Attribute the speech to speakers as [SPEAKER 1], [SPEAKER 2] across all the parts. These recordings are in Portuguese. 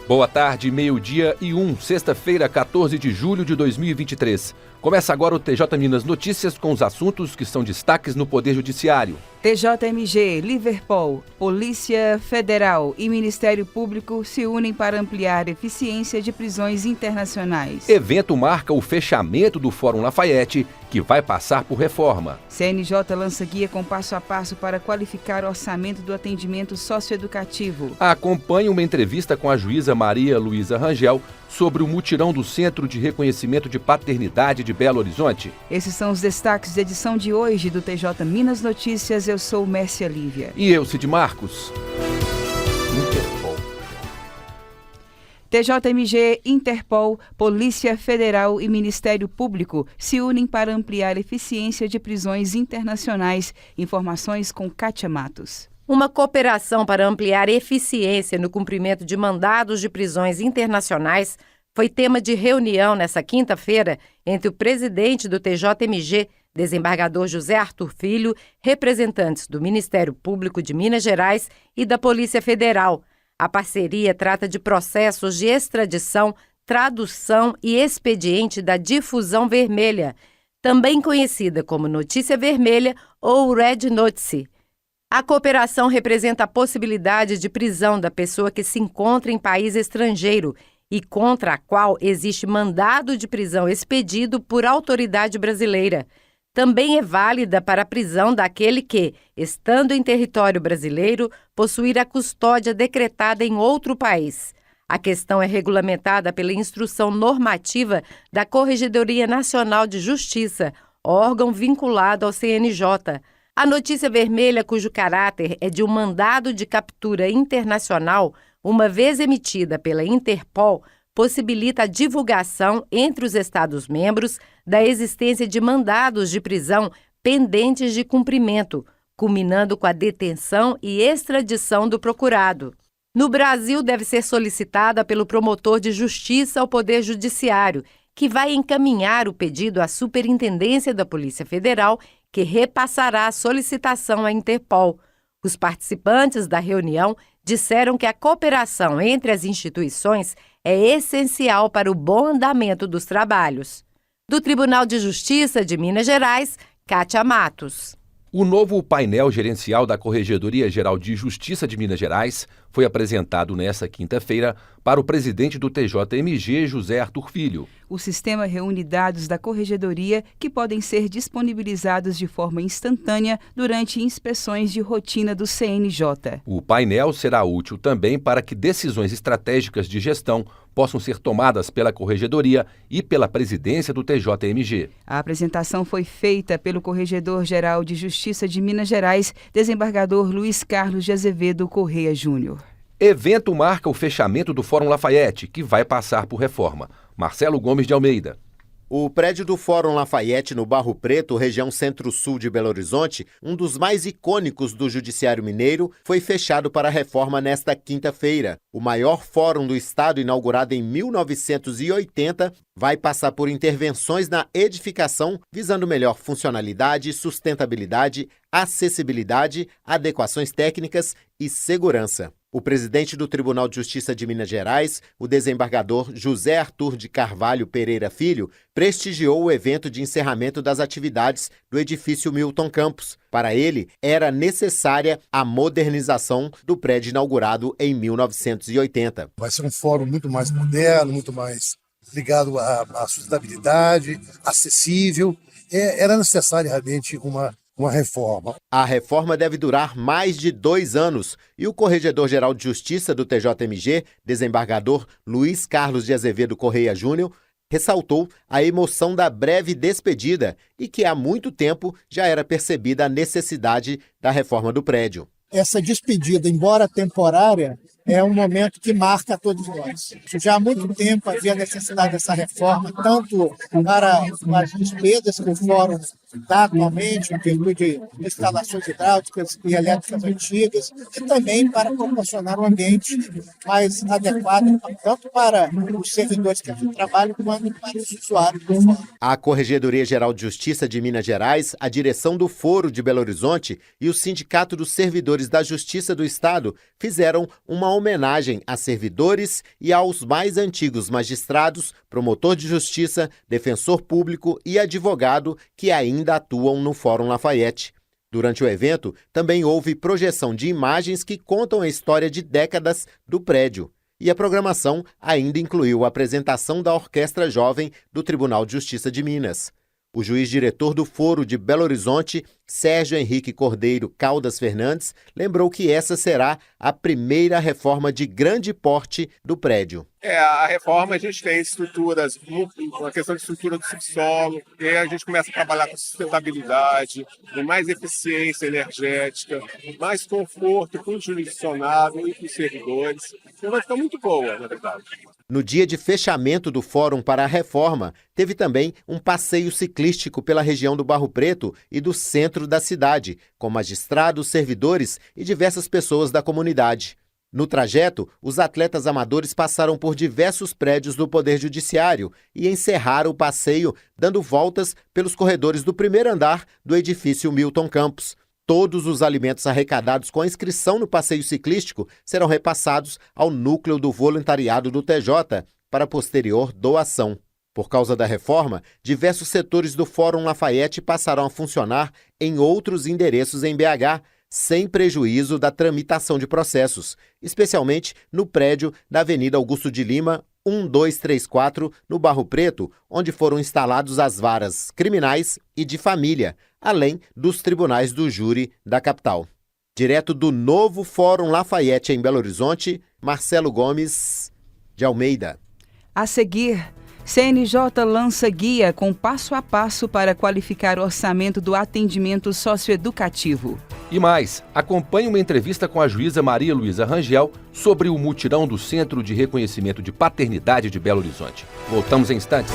[SPEAKER 1] Boa tarde, 12:01, sexta-feira, 14 de julho de 2023. Começa agora o TJ Minas Notícias com os assuntos que são destaques no Poder Judiciário.
[SPEAKER 2] TJMG, Liverpool, Polícia Federal e Ministério Público se unem para ampliar a eficiência de prisões internacionais.
[SPEAKER 1] Evento marca o fechamento do Fórum Lafayette, que vai passar por reforma.
[SPEAKER 2] CNJ lança guia com passo a passo para qualificar o orçamento do atendimento socioeducativo.
[SPEAKER 1] Acompanhe uma entrevista com a juíza Maria Luísa Rangel sobre o mutirão do Centro de Reconhecimento de Paternidade de Belo Horizonte.
[SPEAKER 2] Esses são os destaques da edição de hoje do TJ Minas Notícias. Eu sou Mércia Lívia.
[SPEAKER 1] E eu, Cid Marcos. Interpol.
[SPEAKER 2] TJMG, Interpol, Polícia Federal e Ministério Público se unem para ampliar a eficiência de prisões internacionais. Informações com Kátia Matos.
[SPEAKER 3] Uma cooperação para ampliar eficiência no cumprimento de mandados de prisões internacionais foi tema de reunião nesta quinta-feira entre o presidente do TJMG, desembargador José Arthur Filho, representantes do Ministério Público de Minas Gerais e da Polícia Federal. A parceria trata de processos de extradição, tradução e expediente da difusão vermelha, também conhecida como notícia vermelha ou Red Notice. A cooperação representa a possibilidade de prisão da pessoa que se encontra em país estrangeiro e contra a qual existe mandado de prisão expedido por autoridade brasileira. Também é válida para a prisão daquele que, estando em território brasileiro, possuir a custódia decretada em outro país. A questão é regulamentada pela Instrução Normativa da Corregedoria Nacional de Justiça, órgão vinculado ao CNJ. A notícia vermelha, cujo caráter é de um mandado de captura internacional, uma vez emitida pela Interpol, possibilita a divulgação entre os Estados-membros da existência de mandados de prisão pendentes de cumprimento, culminando com a detenção e extradição do procurado. No Brasil, deve ser solicitada pelo promotor de justiça ao Poder Judiciário, que vai encaminhar o pedido à Superintendência da Polícia Federal, que repassará a solicitação à Interpol. Os participantes da reunião disseram que a cooperação entre as instituições é essencial para o bom andamento dos trabalhos. Do Tribunal de Justiça de Minas Gerais, Kátia Matos.
[SPEAKER 1] O novo painel gerencial da Corregedoria Geral de Justiça de Minas Gerais foi apresentado nesta quinta-feira para o presidente do TJMG, José Arthur Filho.
[SPEAKER 2] O sistema reúne dados da Corregedoria que podem ser disponibilizados de forma instantânea durante inspeções de rotina do CNJ.
[SPEAKER 1] O painel será útil também para que decisões estratégicas de gestão possam ser tomadas pela Corregedoria e pela presidência do TJMG.
[SPEAKER 2] A apresentação foi feita pelo Corregedor-Geral de Justiça de Minas Gerais, desembargador Luiz Carlos de Azevedo Correia Júnior.
[SPEAKER 1] Evento marca o fechamento do Fórum Lafayette, que vai passar por reforma. Marcelo Gomes de Almeida.
[SPEAKER 4] O prédio do Fórum Lafayette, no Barro Preto, região centro-sul de Belo Horizonte, um dos mais icônicos do Judiciário Mineiro, foi fechado para reforma nesta quinta-feira. O maior fórum do estado, inaugurado em 1980, vai passar por intervenções na edificação, visando melhor funcionalidade, sustentabilidade, acessibilidade, adequações técnicas e segurança. O presidente do Tribunal de Justiça de Minas Gerais, o desembargador José Arthur de Carvalho Pereira Filho, prestigiou o evento de encerramento das atividades do edifício Milton Campos. Para ele, era necessária a modernização do prédio inaugurado em 1980.
[SPEAKER 5] Vai ser um fórum muito mais moderno, muito mais ligado à sustentabilidade, acessível. Era necessária realmente uma reforma.
[SPEAKER 4] A reforma deve durar mais de 2 anos e o Corregedor-Geral de Justiça do TJMG, desembargador Luiz Carlos de Azevedo Correia Júnior, ressaltou a emoção da breve despedida e que há muito tempo já era percebida a necessidade da reforma do prédio.
[SPEAKER 6] Essa despedida, embora temporária, é um momento que marca todos nós. Já há muito tempo havia necessidade dessa reforma, tanto para as despesas que o Fórum dá atualmente, em virtude de instalações hidráulicas e elétricas antigas, e também para proporcionar um ambiente mais adequado, tanto para os servidores que aqui trabalham, quanto para os usuários do Fórum.
[SPEAKER 4] A Corregedoria Geral de Justiça de Minas Gerais, a direção do Foro de Belo Horizonte e o Sindicato dos Servidores servidores da Justiça do Estado fizeram uma homenagem a servidores e aos mais antigos magistrados, promotor de justiça, defensor público e advogado que ainda atuam no Fórum Lafayette. Durante o evento, também houve projeção de imagens que contam a história de décadas do prédio. E a programação ainda incluiu a apresentação da Orquestra Jovem do Tribunal de Justiça de Minas. O juiz-diretor do Foro de Belo Horizonte, Sérgio Henrique Cordeiro Caldas Fernandes, lembrou que essa será a primeira reforma de grande porte do prédio.
[SPEAKER 7] A reforma, a gente tem estruturas, uma questão de estrutura do subsolo, e aí a gente começa a trabalhar com sustentabilidade, com mais eficiência energética, mais conforto para o jurisdicionado e para os servidores. Então vai ficar muito boa, na verdade.
[SPEAKER 4] No dia de fechamento do Fórum para a Reforma, teve também um passeio ciclístico pela região do Barro Preto e do centro da cidade, com magistrados, servidores e diversas pessoas da comunidade. No trajeto, os atletas amadores passaram por diversos prédios do Poder Judiciário e encerraram o passeio dando voltas pelos corredores do primeiro andar do edifício Milton Campos. Todos os alimentos arrecadados com a inscrição no passeio ciclístico serão repassados ao núcleo do voluntariado do TJ para posterior doação. Por causa da reforma, diversos setores do Fórum Lafayette passarão a funcionar em outros endereços em BH, sem prejuízo da tramitação de processos, especialmente no prédio da Avenida Augusto de Lima, 1234, no Barro Preto, onde foram instalados as varas criminais e de família, além dos tribunais do júri da capital. Direto do novo Fórum Lafayette em Belo Horizonte, Marcelo Gomes de Almeida.
[SPEAKER 2] A seguir, CNJ lança guia com passo a passo para qualificar o orçamento do atendimento socioeducativo.
[SPEAKER 1] E mais, acompanhe uma entrevista com a juíza Maria Luísa Rangel sobre o mutirão do Centro de Reconhecimento de Paternidade de Belo Horizonte. Voltamos em instantes.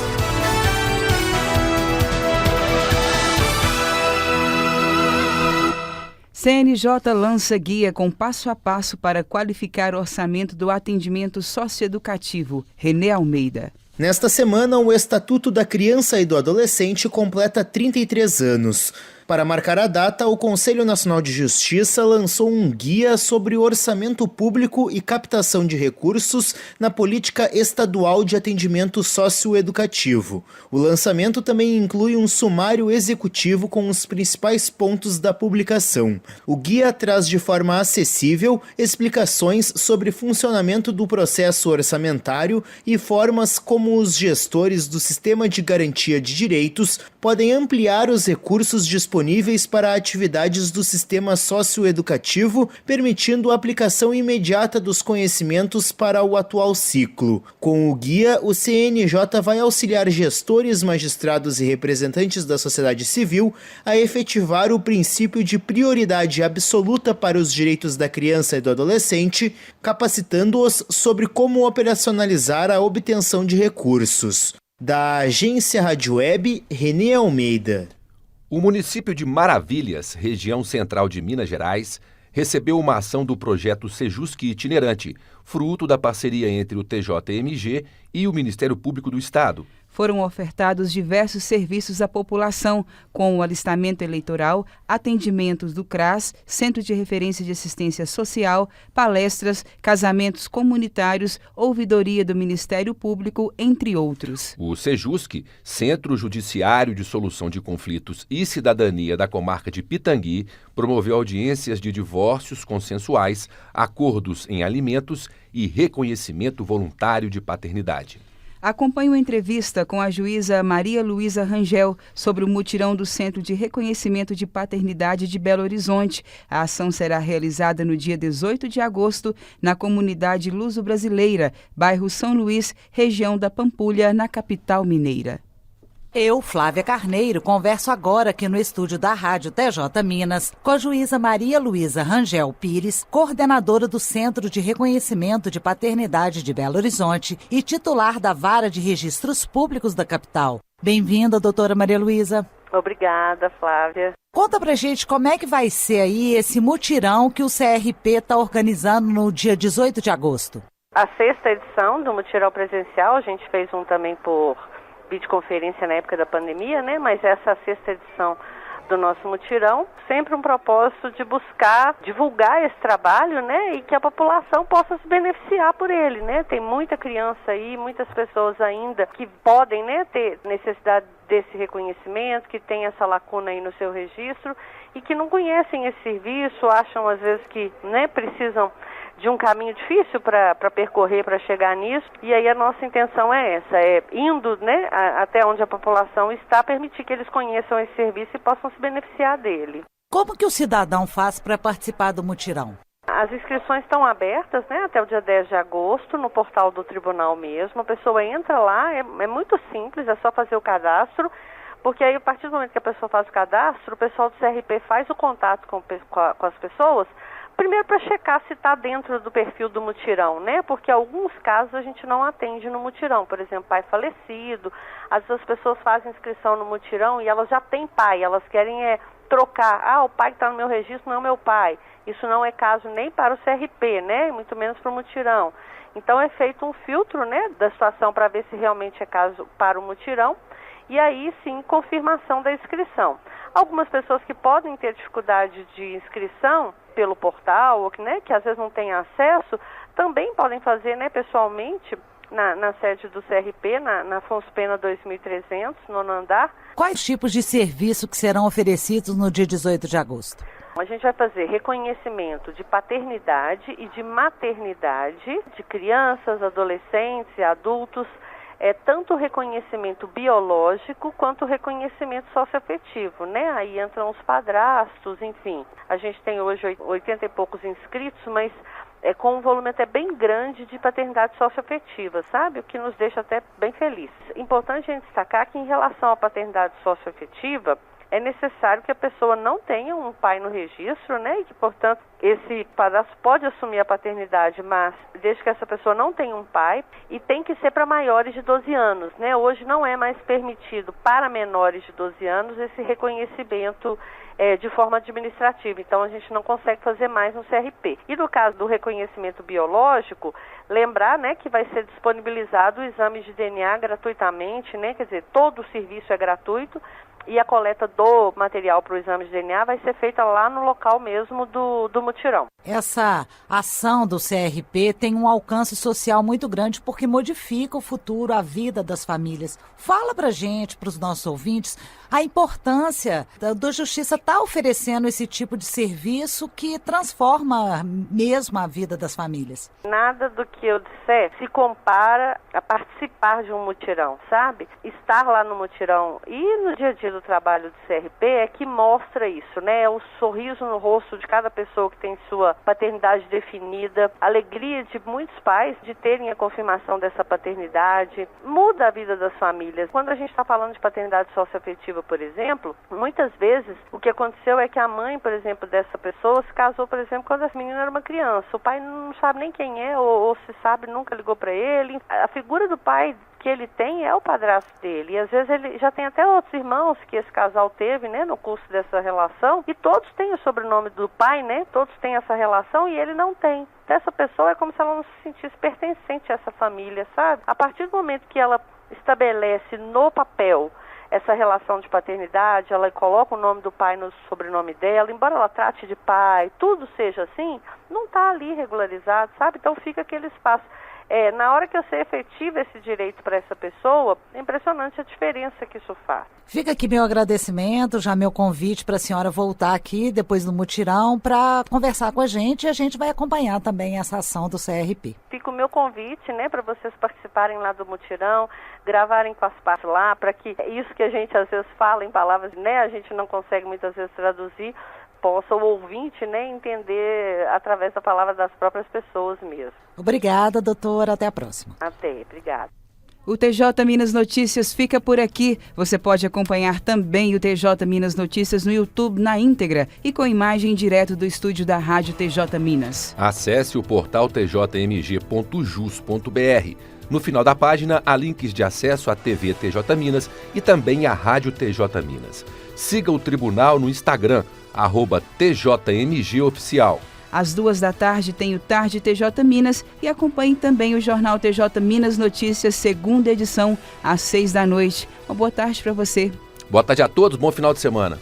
[SPEAKER 2] CNJ lança guia com passo a passo para qualificar o orçamento do atendimento socioeducativo. Renê Almeida.
[SPEAKER 8] Nesta semana, o Estatuto da Criança e do Adolescente completa 33 anos. Para marcar a data, o Conselho Nacional de Justiça lançou um guia sobre orçamento público e captação de recursos na política estadual de atendimento socioeducativo. O lançamento também inclui um sumário executivo com os principais pontos da publicação. O guia traz de forma acessível explicações sobre funcionamento do processo orçamentário e formas como os gestores do Sistema de Garantia de Direitos podem ampliar os recursos disponíveis para atividades do sistema socioeducativo, permitindo a aplicação imediata dos conhecimentos para o atual ciclo. Com o guia, o CNJ vai auxiliar gestores, magistrados e representantes da sociedade civil a efetivar o princípio de prioridade absoluta para os direitos da criança e do adolescente, capacitando-os sobre como operacionalizar a obtenção de recursos. Da Agência Rádio Web, Renê Almeida.
[SPEAKER 1] O município de Maravilhas, região central de Minas Gerais, recebeu uma ação do projeto Sejusc Itinerante, fruto da parceria entre o TJMG e o Ministério Público do Estado.
[SPEAKER 2] Foram ofertados diversos serviços à população, como o alistamento eleitoral, atendimentos do CRAS, Centro de Referência de Assistência Social, palestras, casamentos comunitários, ouvidoria do Ministério Público, entre outros.
[SPEAKER 1] O Sejusc, Centro Judiciário de Solução de Conflitos e Cidadania da comarca de Pitangui, promoveu audiências de divórcios consensuais, acordos em alimentos e reconhecimento voluntário de paternidade.
[SPEAKER 2] Acompanhe uma entrevista com a juíza Maria Luísa Rangel sobre o mutirão do Centro de Reconhecimento de Paternidade de Belo Horizonte. A ação será realizada no dia 18 de agosto na comunidade luso-brasileira, bairro São Luís, região da Pampulha, na capital mineira.
[SPEAKER 9] Eu, Flávia Carneiro, converso agora aqui no estúdio da Rádio TJ Minas com a juíza Maria Luísa Rangel Pires, coordenadora do Centro de Reconhecimento de Paternidade de Belo Horizonte e titular da Vara de Registros Públicos da capital. Bem-vinda, doutora Maria Luísa.
[SPEAKER 10] Obrigada, Flávia.
[SPEAKER 9] Conta pra gente como é que vai ser aí esse mutirão que o CRP está organizando no dia 18 de agosto.
[SPEAKER 10] A 6ª edição do mutirão presencial, a gente fez um também por videoconferência na época da pandemia, né? Mas essa 6ª edição do nosso mutirão, sempre um propósito de buscar divulgar esse trabalho, né, e que a população possa se beneficiar por ele, né? Tem muita criança aí, muitas pessoas ainda que podem, né, ter necessidade desse reconhecimento, que tem essa lacuna aí no seu registro e que não conhecem esse serviço, acham às vezes que, né, precisam de um caminho difícil para percorrer, para chegar nisso, e aí a nossa intenção é essa, indo, né, até onde a população está, permitir que eles conheçam esse serviço e possam se beneficiar dele.
[SPEAKER 9] Como que o cidadão faz para participar do mutirão?
[SPEAKER 10] As inscrições estão abertas, né, até o dia 10 de agosto, no portal do tribunal mesmo. A pessoa entra lá, é muito simples, é só fazer o cadastro, porque aí a partir do momento que a pessoa faz o cadastro, o pessoal do CRP faz o contato com as pessoas, primeiro para checar se está dentro do perfil do mutirão, né? Porque alguns casos a gente não atende no mutirão, por exemplo, pai falecido, às vezes as pessoas fazem inscrição no mutirão e elas já têm pai, elas querem trocar, o pai que está no meu registro não é o meu pai. Isso não é caso nem para o CRP, né? Muito menos para o mutirão. Então é feito um filtro, né, da situação para ver se realmente é caso para o mutirão e aí sim confirmação da inscrição. Algumas pessoas que podem ter dificuldade de inscrição pelo portal, ou né, que às vezes não têm acesso, também podem fazer, né, pessoalmente na sede do CRP, na Afonso Pena 2300, no andar.
[SPEAKER 9] Quais tipos de serviço que serão oferecidos no dia 18 de agosto?
[SPEAKER 10] A gente vai fazer reconhecimento de paternidade e de maternidade de crianças, adolescentes e adultos, tanto o reconhecimento biológico quanto o reconhecimento socioafetivo, né? Aí entram os padrastos, enfim. A gente tem hoje 80 e poucos inscritos, mas com um volume até bem grande de paternidade socioafetiva, sabe? O que nos deixa até bem felizes. Importante a gente destacar que em relação à paternidade socioafetiva, é necessário que a pessoa não tenha um pai no registro, né? E que, portanto, esse padrasto pode assumir a paternidade, mas desde que essa pessoa não tenha um pai, e tem que ser para maiores de 12 anos, né? Hoje não é mais permitido para menores de 12 anos esse reconhecimento de forma administrativa. Então, a gente não consegue fazer mais no CRP. E no caso do reconhecimento biológico, lembrar, né, que vai ser disponibilizado o exame de DNA gratuitamente, né? Quer dizer, todo o serviço é gratuito, e a coleta do material para o exame de DNA vai ser feita lá no local mesmo do mutirão.
[SPEAKER 9] Essa ação do CRP tem um alcance social muito grande porque modifica o futuro, a vida das famílias. Fala pra gente, para os nossos ouvintes, a importância da Justiça estar oferecendo esse tipo de serviço que transforma mesmo a vida das famílias.
[SPEAKER 10] Nada do que eu disser se compara a participar de um mutirão, sabe? Estar lá no mutirão e no dia a dia do trabalho do CRP é que mostra isso, né? O sorriso no rosto de cada pessoa que tem sua paternidade definida, a alegria de muitos pais de terem a confirmação dessa paternidade, muda a vida das famílias. Quando a gente está falando de paternidade socioafetiva, por exemplo, muitas vezes o que aconteceu é que a mãe, por exemplo, dessa pessoa se casou, por exemplo, quando a menina era uma criança. O pai não sabe nem quem é, ou se sabe, nunca ligou para ele. A figura do pai que ele tem é o padrasto dele, e às vezes ele já tem até outros irmãos que esse casal teve, né, no curso dessa relação, e todos têm o sobrenome do pai, né, todos têm essa relação e ele não tem. Então, essa pessoa é como se ela não se sentisse pertencente a essa família, sabe? A partir do momento que ela estabelece no papel essa relação de paternidade, ela coloca o nome do pai no sobrenome dela, embora ela trate de pai, tudo seja assim, não está ali regularizado, sabe? Então fica aquele espaço. Na hora que você efetiva esse direito para essa pessoa, é impressionante a diferença que isso faz.
[SPEAKER 9] Fica aqui meu agradecimento, já meu convite para a senhora voltar aqui depois do mutirão para conversar com a gente, e a gente vai acompanhar também essa ação do CRP.
[SPEAKER 10] Fica o meu convite, né, para vocês participarem lá do mutirão, gravarem com as partes lá, para que isso que a gente às vezes fala em palavras, né, a gente não consegue muitas vezes traduzir, possa o ouvinte, né, entender através da palavra das próprias pessoas mesmo.
[SPEAKER 9] Obrigada, doutora. Até a próxima.
[SPEAKER 10] Até, obrigada.
[SPEAKER 2] O TJ Minas Notícias fica por aqui. Você pode acompanhar também o TJ Minas Notícias no YouTube na íntegra e com imagem direto do estúdio da Rádio TJ Minas.
[SPEAKER 1] Acesse o portal tjmg.jus.br. No final da página, há links de acesso à TV TJ Minas e também à Rádio TJ Minas. Siga o tribunal no Instagram, @TJMGOficial.
[SPEAKER 2] Às 14h tem o Tarde TJ Minas e acompanhe também o jornal TJ Minas Notícias, segunda edição, às 18h. Uma boa tarde para você.
[SPEAKER 1] Boa tarde a todos, bom final de semana.